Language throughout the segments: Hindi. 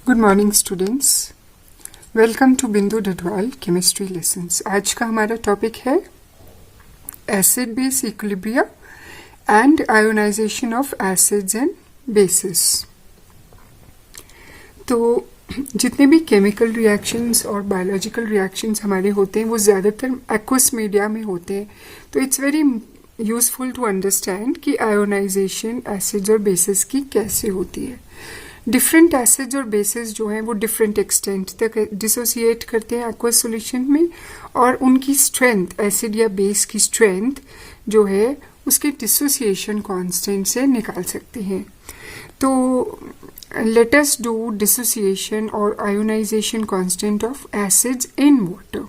Good morning students, welcome to Bindu Dadwal chemistry lessons. आज का हमारा टॉपिक है acid base equilibria and ionization of acids and bases. तो जितने भी केमिकल रिएक्शंस और बायोलॉजिकल रिएक्शंस हमारे होते हैं वो ज़्यादातर एक्वस मीडिया में होते हैं। तो it's very useful to understand कि आयोनाइजेशन एसिड्स और बेसिस की कैसे होती है। डिफरेंट एसिड्स और बेसिस जो हैं वो डिफरेंट एक्सटेंट तक डिसोसिएट करते हैं एक्वस सॉल्यूशन में, और उनकी स्ट्रेंथ, एसिड या बेस की स्ट्रेंथ जो है उसके डिसोसिएशन कांस्टेंट से निकाल सकते हैं। तो लेट अस डू डिसोसिएशन और ionization constant of acids in water.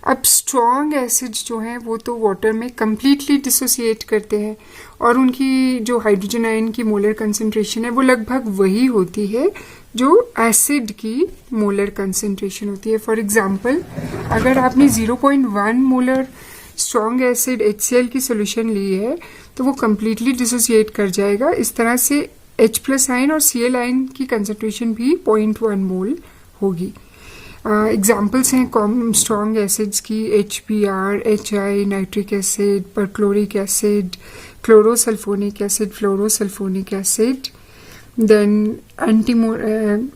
अब स्ट्रॉन्ग एसिड्स जो हैं वो तो वाटर में कम्प्लीटली डिसोसिएट करते हैं और उनकी जो हाइड्रोजन आयन की मोलर कंसंट्रेशन है वो लगभग वही होती है जो एसिड की मोलर कंसंट्रेशन होती है। फॉर एग्जांपल, अगर आपने 0.1 मोलर स्ट्रॉन्ग एसिड HCl की सोल्यूशन ली है तो वो कम्प्लीटली डिसोसिएट कर जाएगा। इस तरह से H+ आयन और Cl आयन की कंसंट्रेशन भी 0.1 मोल होगी। एग्जाम्पल्स हैं स्ट्रॉन्ग एसिड्स की HBr, HI, nitric acid, perchloric acid, chlorosulfonic acid, fluorosulfonic acid, then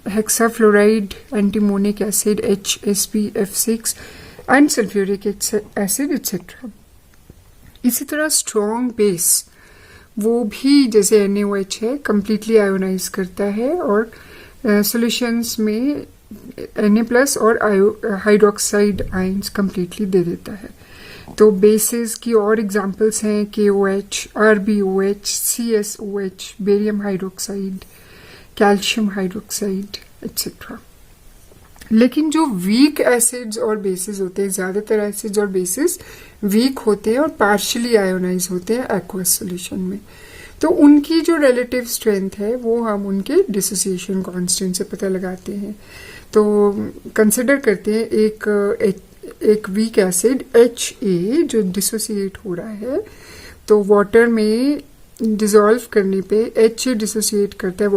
hexafluoride, antimonic acid HSPF6 and sulphuric acid etcetera. इसी तरह स्ट्रॉन्ग बेस वो भी जैसे NaOH है कम्प्लीटली आयोनाइज करता है और सॉल्यूशंस में Na+ और हाइड्रोक्साइड आयंस कम्प्लीटली दे देता है। तो बेसिस की और एग्जांपल्स हैं KOH, RbOH, CSOH, barium hydroxide, calcium hydroxide etcetera. लेकिन जो वीक एसिड्स और बेसिस होते हैं, ज़्यादातर एसिड्स और बेसिस वीक होते हैं और पार्शियली आयोनाइज होते हैं एक्वस सॉल्यूशन में, तो उनकी जो रिलेटिव स्ट्रेंथ है वो हम उनके डिसोसिएशन कांस्टेंट से पता लगाते हैं। तो कंसिडर करते हैं एक वीक एसिड HA जो डिसोसिएट हो रहा है, तो वाटर में डिसॉल्व करने पे HA डिसोसिएट करता है,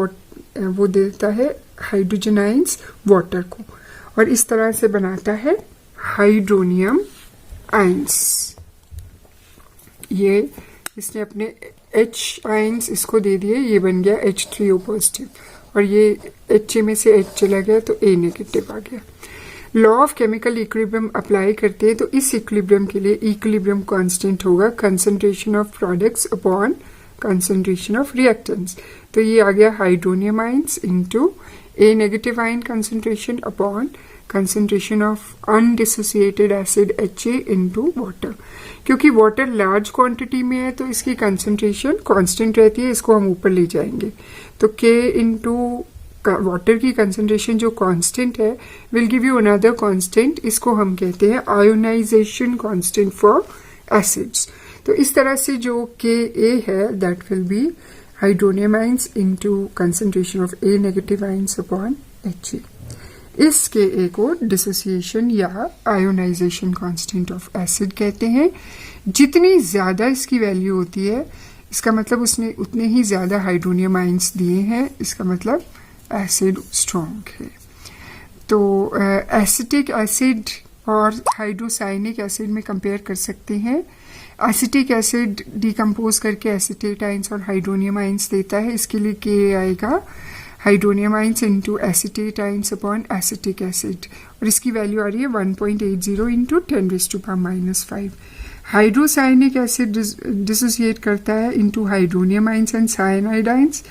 वो देता है हाइड्रोजन आयंस वाटर को और इस तरह से बनाता है हाइड्रोनियम आयंस। ये इसने अपने H आयंस इसको दे दिए, ये बन गया H3O पॉजिटिव और ये HA में से H चला गया तो A नेगेटिव आ गया। Law of chemical equilibrium apply करते हैं तो इस इक्विलिब्रियम के लिए इक्विलिब्रियम कांस्टेंट होगा concentration of products upon concentration of reactants. तो ये आ गया hydronium ions into A negative ion concentration upon concentration of undissociated acid HA into water. क्योंकि वाटर लार्ज क्वांटिटी में है तो इसकी कंसंट्रेशन कांस्टेंट रहती है, इसको हम ऊपर ले जाएंगे तो K इनटू वाटर की कंसंट्रेशन जो कांस्टेंट है will give you another constant, इसको हम कहते हैं आयोनाइजेशन कांस्टेंट फॉर एसिड्स। तो इस तरह से जो Ka है that will be hydronium ions into concentration of A negative ions upon HA। इस Ka को डिसोसिएशन या आयोनाइजेशन कांस्टेंट ऑफ एसिड कहते हैं। जितनी ज़्यादा इसकी वैल्यू होती है इसका मतलब उसने उतने ही ज़्यादा हाइड्रोनियम आयंस दिए हैं, इसका मतलब एसिड स्ट्रॉन्ग है। तो एसिटिक एसिड और हाइड्रोसाइनिक एसिड में कंपेयर कर सकते हैं। एसिटिक एसिड डिकम्पोज करके एसिटेट आयंस और हाइड्रोनियम आयंस देता है, इसके लिए Ka आएगा hydronium ions into acetate ions upon acetic acid और इसकी वैल्यू आ रही है 1.80 इंटू 10⁻⁻5। हाइड्रोसाइनिक एसिड डिसोसिएट करता है into hydronium ions and cyanide ions,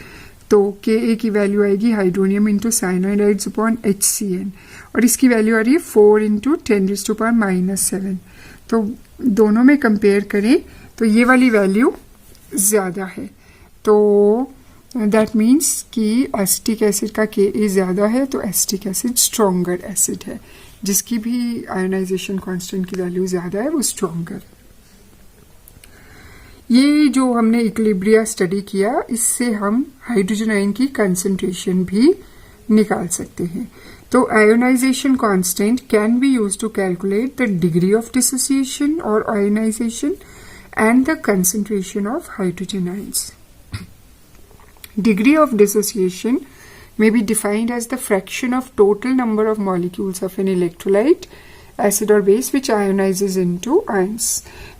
तो Ka की वैल्यू आएगी hydronium into cyanides upon HCN और इसकी वैल्यू आ रही है 4 इंटू 10⁻⁻7। तो दोनों में कंपेयर करें तो ये वाली वैल्यू ज़्यादा है, तो दैट मीन्स कि एसिटिक एसिड का Ka ज़्यादा है तो एसिटिक एसिड स्ट्रॉन्गर एसिड है, जिसकी भी आयोनाइजेशन कांस्टेंट की वैल्यू ज़्यादा है वो स्ट्रॉन्गर। ये जो हमने इक्विलिब्रिया स्टडी किया इससे हम हाइड्रोजन आयन की कंसंट्रेशन भी निकाल सकते हैं। तो ionization constant can be used to calculate the degree of dissociation और ionization and the concentration of hydrogen ions. Degree of dissociation may be defined as the fraction of total number of molecules of an electrolyte, acid or base which ionizes into ions.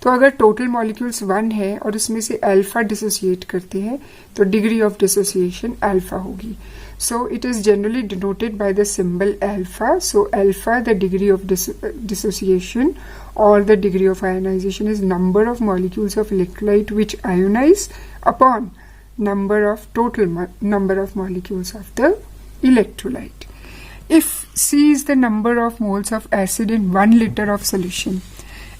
तो अगर टोटल मॉलिक्यूल्स 1 है और उसमें से अल्फा डिसोसिएट करते हैं तो डिग्री ऑफ डिसोसिएशन अल्फा होगी. So it is generally denoted by the symbol alpha. So alpha, the degree of dissociation or the degree of ionization, is number of molecules of electrolyte which ionize upon total number of molecules of the electrolyte. If C is the number of moles of acid in 1 liter of solution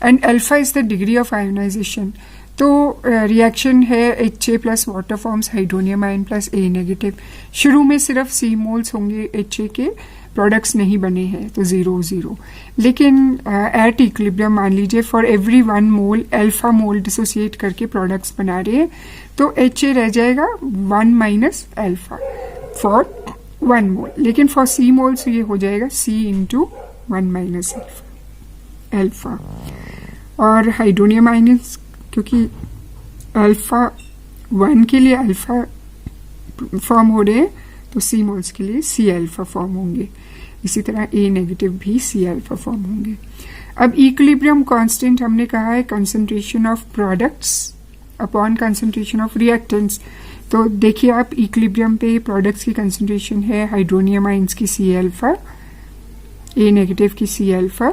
and alpha is the degree of ionization, तो रिएक्शन है HA plus water forms hydronium ion plus A negative. शुरू में सिर्फ C मोल्स होंगे HA के, प्रोडक्ट्स नहीं बने हैं तो 0 लेकिन एट इक्विलिब्रियम मान लीजिए for every 1 mole alpha mole dissociate करके प्रोडक्ट्स बना रहे हैं तो HA रह जाएगा 1 माइनस अल्फा फॉर 1 मोल. लेकिन फॉर C मोल्स ये हो जाएगा C इंटू 1 माइनस अल्फा. और हाइड्रोनियम आयन्स क्योंकि अल्फा 1 के लिए अल्फा फॉर्म हो रहे हैं तो C मोल्स के लिए C अल्फा फॉर्म होंगे. इसी तरह A नेगेटिव भी C अल्फा फॉर्म होंगे. अब इक्विलिब्रियम कांस्टेंट हमने कहा है concentration of products upon concentration of reactants. तो देखिए आप इक्विलिब्रियम पे प्रोडक्ट्स की कंसंट्रेशन है हाइड्रोनियम आइंस की C अल्फा, A नेगेटिव की C अल्फा,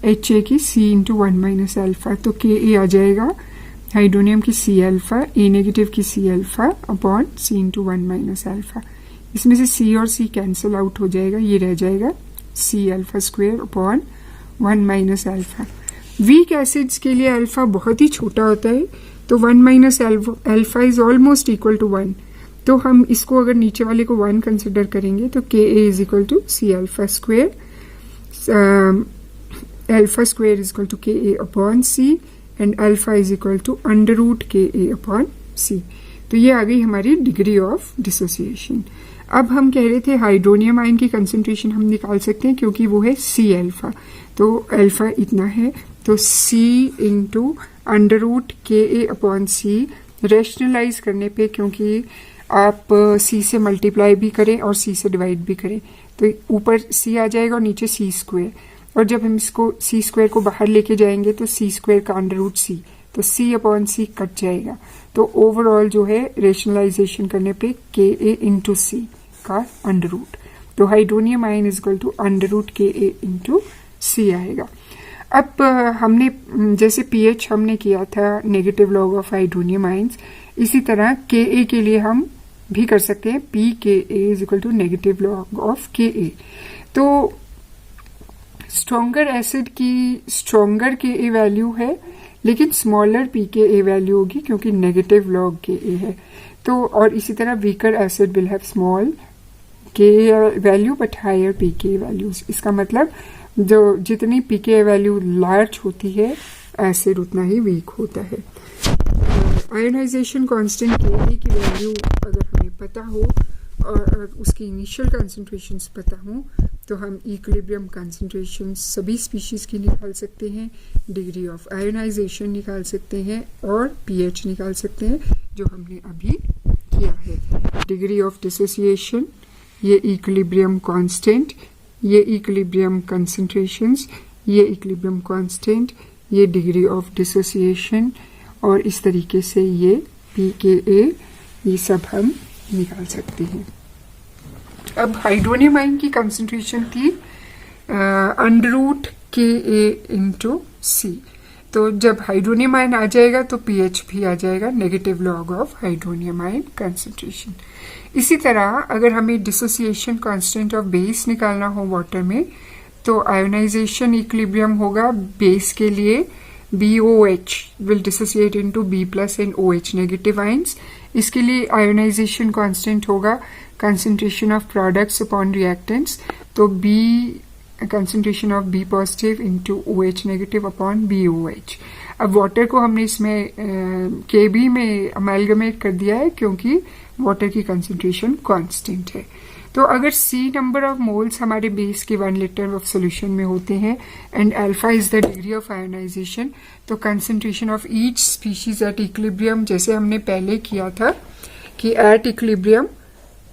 HA की C इंटू 1 माइनस अल्फा. तो KA आ जाएगा हाइड्रोनियम की C अल्फा, A नेगेटिव की C alpha upon C into 1 minus alpha. इसमें से C और C कैंसिल आउट हो जाएगा, ये रह जाएगा C alpha square upon 1 minus alpha. Weak acids के लिए अल्फा बहुत ही छोटा होता है तो 1 minus alpha is almost equal to 1. तो हम इसको अगर नीचे वाले को 1 कंसिडर करेंगे तो Ka is equal to C alpha square, alpha square is equal to Ka upon C and alpha is equal to under root Ka upon C. तो ये आ गई हमारी डिग्री ऑफ डिसोसिएशन. अब हम कह रहे थे हाइड्रोनियम आयन की कंसंट्रेशन हम निकाल सकते हैं क्योंकि वो है C अल्फा. तो अल्फा इतना है तो C into under root Ka upon C. Rationalize करने पे क्योंकि आप C से मल्टीप्लाई भी करें और C से डिवाइड भी करें तो ऊपर C आ जाएगा और नीचे C स्क्वायर. और जब हम इसको C स्क्वायर को बाहर लेके जाएंगे तो C स्क्वायर का अंडर रूट C, तो C अपॉन C कट जाएगा. तो ओवरऑल जो है रेशनलाइजेशन करने पे Ka इंटू C का अंडर रूट. तो hydronium ion is equal to under root Ka into C आएगा. अब हमने जैसे pH हमने किया था negative log of hydronium ions, इसी तरह Ka के लिए हम भी कर सकते हैं. pKa is equal to negative log of Ka. तो स्ट्रॉन्गर एसिड की स्ट्रॉन्गर Ka वैल्यू है लेकिन स्मॉलर pKa वैल्यू होगी क्योंकि नेगेटिव लॉग Ka है. तो और इसी तरह weaker acid will have small Ka value but higher pKa values. इसका मतलब जो जितनी pKa वैल्यू लार्ज होती है एसिड उतना ही वीक होता है. आयोनाइजेशन कांस्टेंट Ka की वैल्यू अगर हमें पता हो और उसकी इनिशियल कंसंट्रेशंस पता हो तो हम इक्विलिब्रियम कंसंट्रेशन सभी स्पीशीज की निकाल सकते हैं, डिग्री ऑफ आयोनाइजेशन निकाल सकते हैं और pH निकाल सकते हैं जो हमने अभी किया है. डिग्री ऑफ डिसोसिएशन, ये इक्विलिब्रियम कांस्टेंट, ये इक्विलिब्रियम कंसंट्रेशंस, ये इक्विलिब्रियम कांस्टेंट, ये डिग्री ऑफ डिसोसिएशन और इस तरीके से ये pKa, ये सब हम निकाल सकते हैं. अब हाइड्रोनियम आयन की कंसंट्रेशन थी under root Ka into C. तो जब हाइड्रोनियम आयन आ जाएगा तो pH भी आ जाएगा, negative log of hydronium ion concentration. इसी तरह अगर हमें डिसोसिएशन कांस्टेंट ऑफ बेस निकालना हो वाटर में तो आयोनाइजेशन इक्विलिब्रियम होगा बेस के लिए BOH will dissociate into B plus and OH negative ions. इसके लिए आयोनाइजेशन कांस्टेंट होगा concentration of products upon reactants. तो B concentration of B positive into OH negative upon BOH. अब वाटर को हमने इसमें Kb में अमेलगमेट कर दिया है क्योंकि वाटर की कंसंट्रेशन कांस्टेंट है. तो अगर C नंबर ऑफ मोल्स हमारे बेस के 1 लीटर ऑफ सोल्यूशन में होते हैं and alpha is the degree of ionization, तो concentration of each species at equilibrium जैसे हमने पहले किया था कि एट इक्विलिब्रियम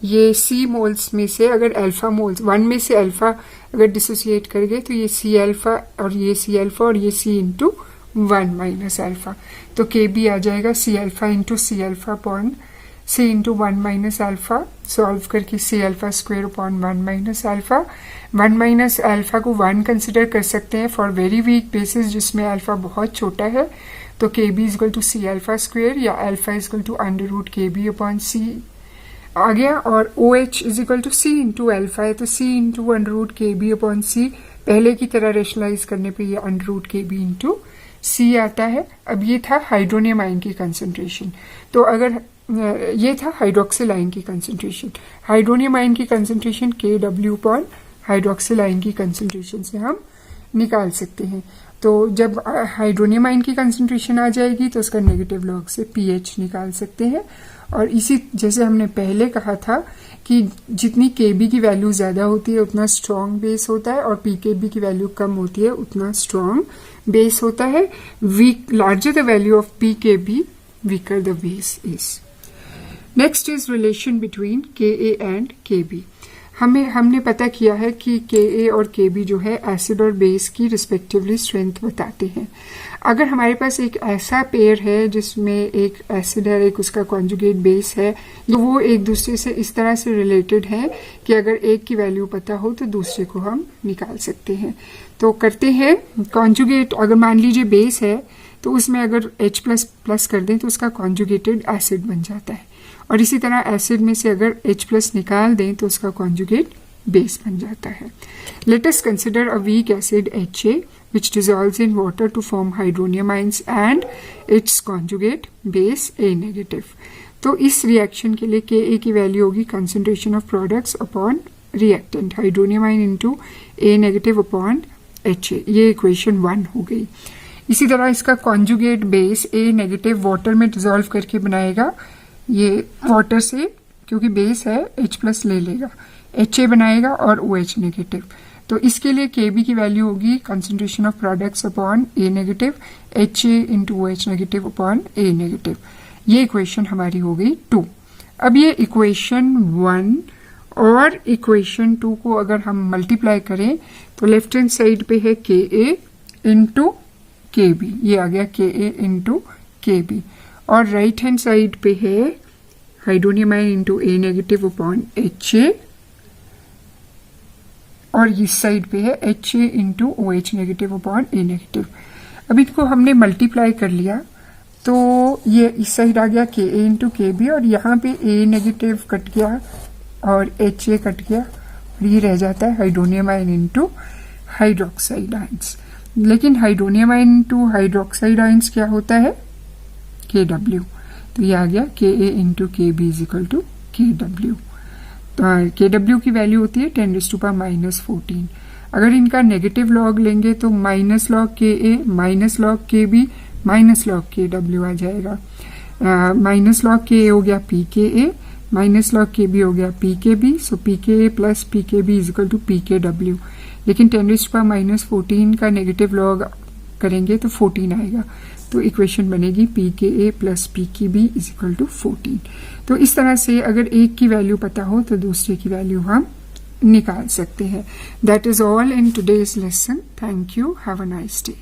ये सी मोल्स में से अगर अल्फा मोल्स 1 में से अल्फा अगर डिसोसिएट कर गए तो ये सी अल्फा और ये सी अल्फा और ये सी इंटू 1 माइनस अल्फा, तो के बी आ जाएगा C alpha into C alpha upon C into 1 minus alpha, solve करके C alpha square upon 1 minus alpha. 1 minus alpha को 1 कंसिडर कर सकते हैं फॉर वेरी वीक बेसिस जिसमें अल्फा बहुत छोटा है, तो K B equal to C alpha square या alpha equal to under root K B upon C आ गया। और O H is equal to C into alpha है, तो सी into under root K B upon सी, पहले की तरह रेशनलाइज करने पे ये under root K B into सी आता है। अब ये था हाइड्रोनियम आयन की कंसेंट्रेशन, तो अगर ये था हाइड्रोक्सिल आयन की कंसेंट्रेशन, हाइड्रोनियम आयन की कंसेंट्रेशन के डब्ल्यू अपॉन हाइड्रोक्सिल आयन की कंसेंट्रेशन से हम निकाल सकते हैं। तो जब हाइड्रोनियम आयन की कंसेंट्रेशन आ जाएगी तो उसका नेगेटिव लॉग से पीएच निकाल सकते हैं। और इसी जैसे हमने पहले कहा था कि जितनी केबी की वैल्यू ज्यादा होती है उतना स्ट्रॉन्ग बेस होता है, और पीकेबी की वैल्यू कम होती है उतना स्ट्रॉन्ग बेस होता है। Weak larger the value of pKb, weaker the base is. Next is relation between K a and के बी। हमने पता किया है कि के ए और के बी जो है एसिड और बेस की रिस्पेक्टिवली स्ट्रेंथ बताते हैं। अगर हमारे पास एक ऐसा पेयर है जिसमें एक एसिड है एक उसका कॉन्जुगेट बेस है, तो वो एक दूसरे से इस तरह से रिलेटेड है कि अगर एक की वैल्यू पता हो तो दूसरे को हम निकाल सकते हैं। तो करते हैं कॉन्जुगेट, अगर मान लीजिए बेस है तो उसमें अगर H प्लस कर दें तो उसका कॉन्जुगेटेड एसिड बन जाता है, और इसी तरह एसिड में से अगर H+ निकाल दें तो उसका कॉन्जुगेट बेस बन जाता है। Let us consider a weak acid HA which dissolves in water to form hydronium ions and its conjugate base A negative। तो इस रिएक्शन के लिए Ka की वैल्यू होगी concentration of products upon reactant, hydronium ion into A negative upon HA। ये इक्वेशन 1 हो गई। इसी तरह इसका conjugate base A negative water में डिसॉल्व करके बनाएगा, ये वाटर से क्योंकि बेस है H+ ले लेगा, HA बनाएगा और OH नेगेटिव। तो इसके लिए Kb की वैल्यू होगी concentration of products upon A negative, HA into OH negative upon A negative. ये इक्वेशन हमारी हो गई 2। अब ये इक्वेशन 1 और इक्वेशन 2 को अगर हम मल्टीप्लाई करें तो लेफ्ट हैंड साइड पे है Ka इंटू Kb, ये आ गया Ka इंटू Kb, और राइट हैंड साइड पे है hydronium ion into A negative upon HA, और इस साइड पे है HA into OH negative upon A negative. अब इनको हमने मल्टीप्लाई कर लिया तो ये इस साइड आ गया Ka इंटू Kb, और यहाँ पे A नेगेटिव कट गया और HA कट गया, और ये रह जाता है hydronium ion into hydroxide ions. लेकिन hydronium ion into hydroxide ions क्या होता है? Kw। तो ये आ गया Ka into Kb is equal to Kw। तो Kw की वैल्यू होती है 10⁻⁻14। अगर इनका नेगेटिव लॉग लेंगे तो minus log Ka minus log Kb minus log Kw आ जाएगा। माइनस लॉग Ka हो गया Pka, माइनस लॉग Kb हो गया Pkb, so Pka plus Pkb is equal to Pkw। लेकिन 10⁻14 का नेगेटिव लॉग करेंगे तो 14 आएगा, तो इक्वेशन बनेगी Pka plus Pkb is equal to 14। तो इस तरह से अगर एक की वैल्यू पता हो तो दूसरे की वैल्यू हम निकाल सकते हैं। That is all in today's lesson. Thank you, have a nice day.